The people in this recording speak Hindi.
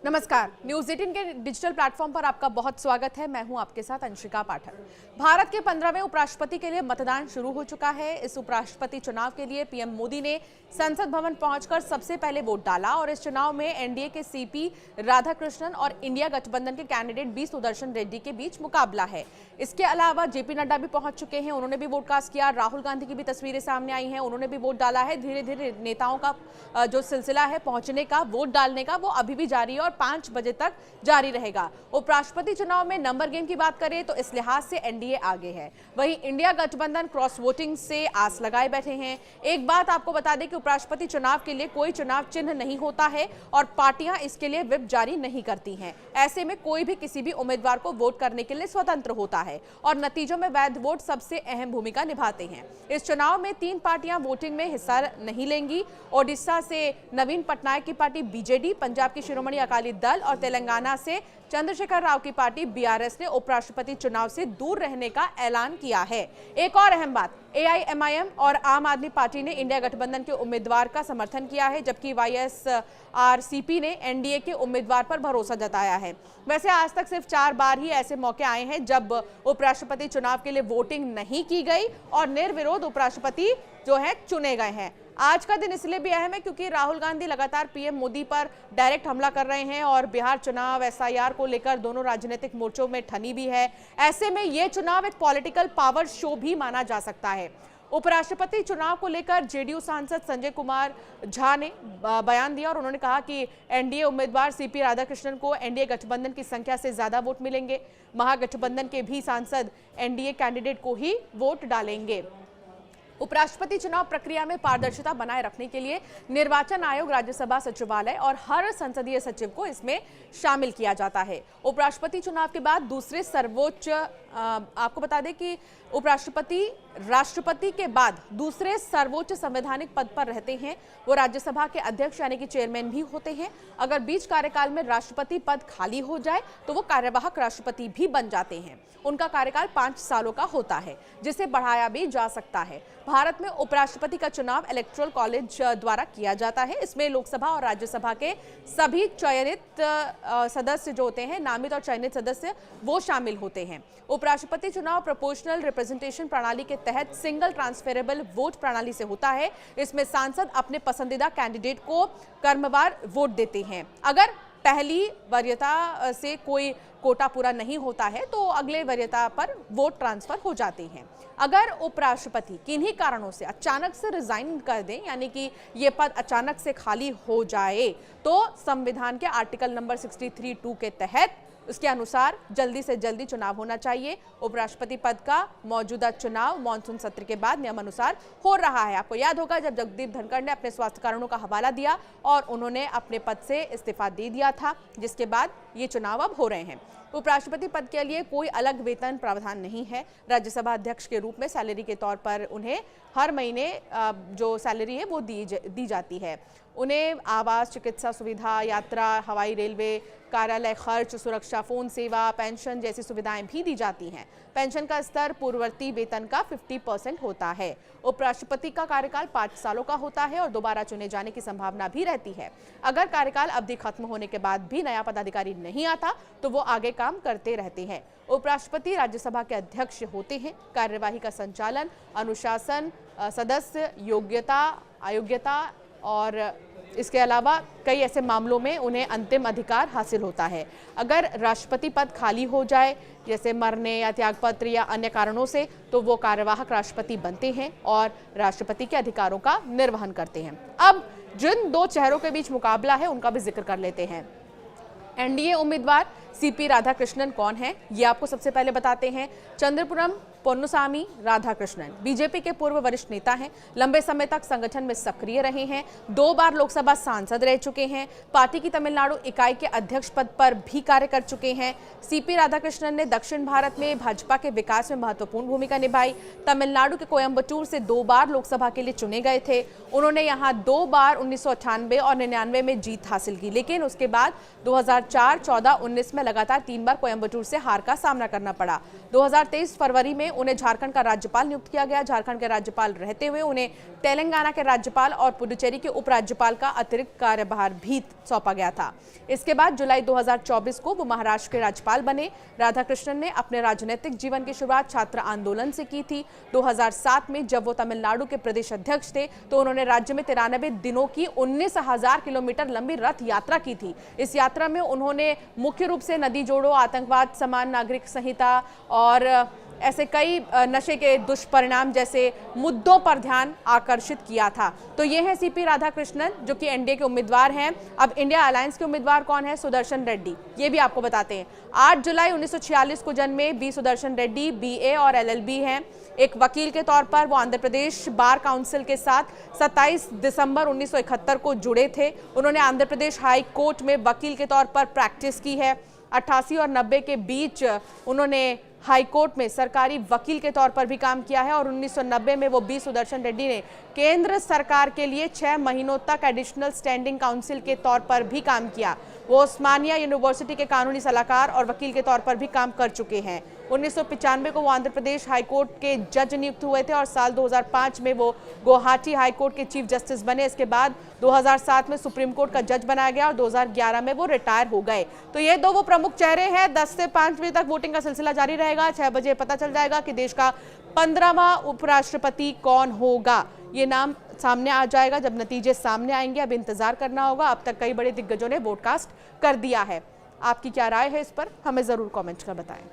नमस्कार। न्यूज 18 के डिजिटल प्लेटफॉर्म पर आपका बहुत स्वागत है। मैं हूं आपके साथ अंशिका पाठक। भारत के 15वें उपराष्ट्रपति के लिए मतदान शुरू हो चुका है। इस उपराष्ट्रपति चुनाव के लिए पीएम मोदी ने संसद भवन पहुंचकर सबसे पहले वोट डाला और इस चुनाव में एनडीए के सीपी राधाकृष्णन और इंडिया गठबंधन के कैंडिडेट बी सुदर्शन रेड्डी के बीच मुकाबला है। इसके अलावा जेपी नड्डा भी पहुंच चुके हैं, उन्होंने भी वोट कास्ट किया। राहुल गांधी की भी तस्वीरें सामने आई हैं, उन्होंने भी वोट डाला है। धीरे धीरे नेताओं का जो सिलसिला है पहुंचने का, वोट डालने का, वो अभी भी जारी है और 5 बजे तक जारी रहेगा। उपराष्ट्रपति चुनाव में नंबर गेम की बात करें तो इस लिहाज से एनडीए आगे है। वहीं इंडिया गठबंधन क्रॉस वोटिंग से आस लगाए बैठे हैं। एक बात आपको बता दें कि उपराष्ट्रपति चुनाव के लिए कोई चुनाव चिन्ह नहीं होता है और पार्टियां इसके लिए व्हिप जारी नहीं करती हैं। ऐसे में कोई भी किसी भी उम्मीदवार को वोट करने के लिए स्वतंत्र होता है और नतीजों में वैध वोट सबसे अहम भूमिका निभाते हैं। इस चुनाव में 3 पार्टियां वोटिंग में हिस्सा नहीं लेंगी। ओडिशा से नवीन पटनायक की पार्टी बीजेडी, पंजाब की शिरोमणि अकाली दल और तेलंगाना से चंद्रशेखर राव की पार्टी बीआरएस ने उपराष्ट्रपति चुनाव से दूर रहने का ऐलान किया है। एक और अहम बात, एआईएमआईएम और आम आदमी पार्टी ने इंडिया गठबंधन के उम्मीदवार का समर्थन किया है, जबकि वाईएसआरसीपी ने एनडीए के उम्मीदवार पर भरोसा जताया है। वैसे आज तक सिर्फ 4 बार ही ऐसे मौके आए हैं जब उपराष्ट्रपति चुनाव के लिए वोटिंग नहीं की गई और निर्विरोध उपराष्ट्रपति जो है चुने गए हैं। आज का दिन इसलिए भी अहम है क्योंकि राहुल गांधी लगातार पीएम मोदी पर डायरेक्ट हमला कर रहे हैं और बिहार चुनाव एसआईआर को लेकर दोनों राजनीतिक मोर्चों में ठनी भी है। ऐसे में यह चुनाव एक पॉलिटिकल पावर शो भी माना जा सकता है। उपराष्ट्रपति चुनाव को लेकर जेडीयू सांसद संजय कुमार झा ने बयान दिया और उन्होंने कहा कि एनडीए उम्मीदवार सीपी राधाकृष्णन को एनडीए गठबंधन की संख्या से ज्यादा वोट मिलेंगे। महागठबंधन के भी सांसद एनडीए कैंडिडेट को ही वोट डालेंगे। उपराष्ट्रपति चुनाव प्रक्रिया में पारदर्शिता बनाए रखने के लिए निर्वाचन आयोग, राज्यसभा सचिवालय और हर संसदीय सचिव को इसमें शामिल किया जाता है। उपराष्ट्रपति चुनाव के बाद दूसरे सर्वोच्च आपको बता दें कि उपराष्ट्रपति राष्ट्रपति के बाद दूसरे सर्वोच्च संवैधानिक पद पर रहते हैं। वो राज्यसभा के अध्यक्ष यानी कि चेयरमैन भी होते हैं। अगर बीच कार्यकाल में राष्ट्रपति पद खाली हो जाए तो वो कार्यवाहक राष्ट्रपति भी बन जाते हैं। उनका कार्यकाल 5 सालों का होता है, जिसे बढ़ाया भी जा सकता है। भारत में उपराष्ट्रपति का चुनाव इलेक्टोरल कॉलेज द्वारा किया जाता है। इसमें लोकसभा और राज्यसभा के सभी चयनित सदस्य जो होते हैं, नामित और चयनित सदस्य, वो शामिल होते हैं। उपराष्ट्रपति चुनाव प्रोपोर्शनल रिप्रेजेंटेशन प्रणाली के तहत सिंगल ट्रांसफरेबल वोट प्रणाली से होता है। इसमें सांसद अपने पसंदीदा कैंडिडेट को क्रमवार वोट देते हैं। अगर पहली वरीयता से कोई कोटा पूरा नहीं होता है तो अगले वरीयता पर वोट ट्रांसफर हो जाते हैं। अगर उपराष्ट्रपति किन्हीं कारणों से अचानक से रिजाइन कर दें, यानी कि ये पद अचानक से खाली हो जाए, तो संविधान के आर्टिकल नंबर 63(2) के तहत उसके अनुसार जल्दी से जल्दी चुनाव होना चाहिए। उपराष्ट्रपति पद का मौजूदा चुनाव मानसून सत्र के बाद नियमानुसार हो रहा है। आपको याद होगा जब जगदीप धनखड़ ने अपने स्वास्थ्य कारणों का हवाला दिया और उन्होंने अपने पद से इस्तीफा दे दिया था, जिसके बाद ये चुनाव अब हो रहे हैं। उपराष्ट्रपति पद के लिए कोई अलग वेतन प्रावधान नहीं है। राज्यसभा अध्यक्ष के रूप में सैलरी के तौर पर उन्हें हर महीने जो सैलरी है वो दी जाती है। उन्हें आवास, चिकित्सा सुविधा, यात्रा, हवाई, रेलवे, कार्यालय खर्च, सुरक्षा, फोन सेवा, पेंशन जैसी सुविधाएं भी दी जाती हैं। पेंशन का स्तर पूर्ववर्ती वेतन का 50% होता है। उपराष्ट्रपति का कार्यकाल 5 सालों का होता है और दोबारा चुने जाने की संभावना भी रहती है। अगर कार्यकाल अवधि खत्म होने के बाद भी नया पदाधिकारी नहीं आता तो वो आगे काम करते रहते हैं। उपराष्ट्रपति राज्यसभा के अध्यक्ष होते हैं। कार्यवाही का संचालन, अनुशासन, सदस्य योग्यता, अयोग्यता और इसके अलावा कई ऐसे मामलों में उन्हें अंतिम अधिकार हासिल होता है। अगर राष्ट्रपति पद खाली हो जाए, जैसे मरने या त्यागपत्र या अन्य कारणों से, तो वो कार्यवाहक राष्ट्रपति बनते हैं और राष्ट्रपति के अधिकारों का निर्वहन करते हैं। अब जिन 2 चेहरों के बीच मुकाबला है उनका भी जिक्र कर लेते हैं। एनडीए उम्मीदवार सीपी राधाकृष्णन कौन है, ये आपको सबसे पहले बताते हैं। चंद्रपुरम पोन्नुसामी राधाकृष्णन बीजेपी के पूर्व वरिष्ठ नेता हैं। लंबे समय तक संगठन में सक्रिय रहे हैं। 2 बार लोकसभा सांसद रह चुके हैं। पार्टी की तमिलनाडु इकाई के अध्यक्ष पद पर भी कार्य कर चुके हैं। सीपी राधाकृष्णन ने दक्षिण भारत में भाजपा के विकास में महत्वपूर्ण भूमिका निभाई। तमिलनाडु के कोयम्बटूर से 2 बार लोकसभा के लिए चुने गए थे। उन्होंने यहाँ 2 बार 1998 और 99 में जीत हासिल की, लेकिन उसके बाद 2004, 14, 19 में में लगातार 3 बार कोयंबटूर से हार का सामना करना पड़ा। 2023 फरवरी में उन्हें झारखंड का राज्यपाल नियुक्त किया गया। झारखंड के राज्यपाल रहते हुए उन्हें तेलंगाना के राज्यपाल और पुडुचेरी के उपराज्यपाल का अतिरिक्त कार्यभार भी सौंपा गया था। इसके बाद जुलाई 2024 को वो महाराष्ट्र के राज्यपाल बने। राधाकृष्णन ने अपने राजनीतिक जीवन की शुरुआत छात्र आंदोलन से की थी। 2007 में जब वो तमिलनाडु के प्रदेश अध्यक्ष थे तो उन्होंने राज्य में 93 दिनों की 19,000 किलोमीटर लंबी रथ यात्रा की थी। इस यात्रा में उन्होंने मुख्य रूप से नदी जोड़ो, आतंकवाद, समान नागरिक संहिता और ऐसे कई नशे के दुष्परिणाम जैसे मुद्दों पर ध्यान आकर्षित किया था। तो ये है सीपी राधाकृष्णन, जो कि एनडीए के उम्मीदवार हैं। अब इंडिया अलायंस के उम्मीदवार कौन है? सुदर्शन रेड्डी। ये भी आपको बताते हैं। 8 जुलाई 1946 को जन्मे बी सुदर्शन रेड्डी बीए और एलएलबी हैं। एक वकील के तौर पर वो आंध्र प्रदेश बार काउंसिल के साथ 27 दिसंबर 1971 को जुड़े थे। उन्होंने आंध्र प्रदेश हाई कोर्ट में वकील के तौर पर प्रैक्टिस की है। 88 और 90 के बीच उन्होंने हाई कोर्ट में सरकारी वकील के तौर पर भी काम किया है और 1990 में वो बी सुदर्शन रेड्डी ने केंद्र सरकार के लिए 6 महीनों तक एडिशनल स्टैंडिंग काउंसिल के तौर पर भी काम किया। वो उस्मानिया यूनिवर्सिटी के कानूनी सलाहकार और वकील के तौर पर भी काम कर चुके हैं। 1995 को वो आंध्र प्रदेश हाई कोर्ट के जज नियुक्त हुए थे और साल 2005 में वो गुवाहाटी हाई कोर्ट के चीफ जस्टिस बने। इसके बाद 2007 में सुप्रीम कोर्ट का जज बनाया गया और 2011 में वो रिटायर हो गए। तो ये दो वो प्रमुख चेहरे हैं। 10 से 5 बजे तक वोटिंग का सिलसिला जारी रहेगा। 6 बजे पता चल जाएगा कि देश का 15वां उपराष्ट्रपति कौन होगा। ये नाम सामने आ जाएगा जब नतीजे सामने आएंगे। अब इंतजार करना होगा। अब तक कई बड़े दिग्गजों ने वोट कास्ट कर दिया है। आपकी क्या राय है इस पर? हमें जरूर कमेंट कर बताएं।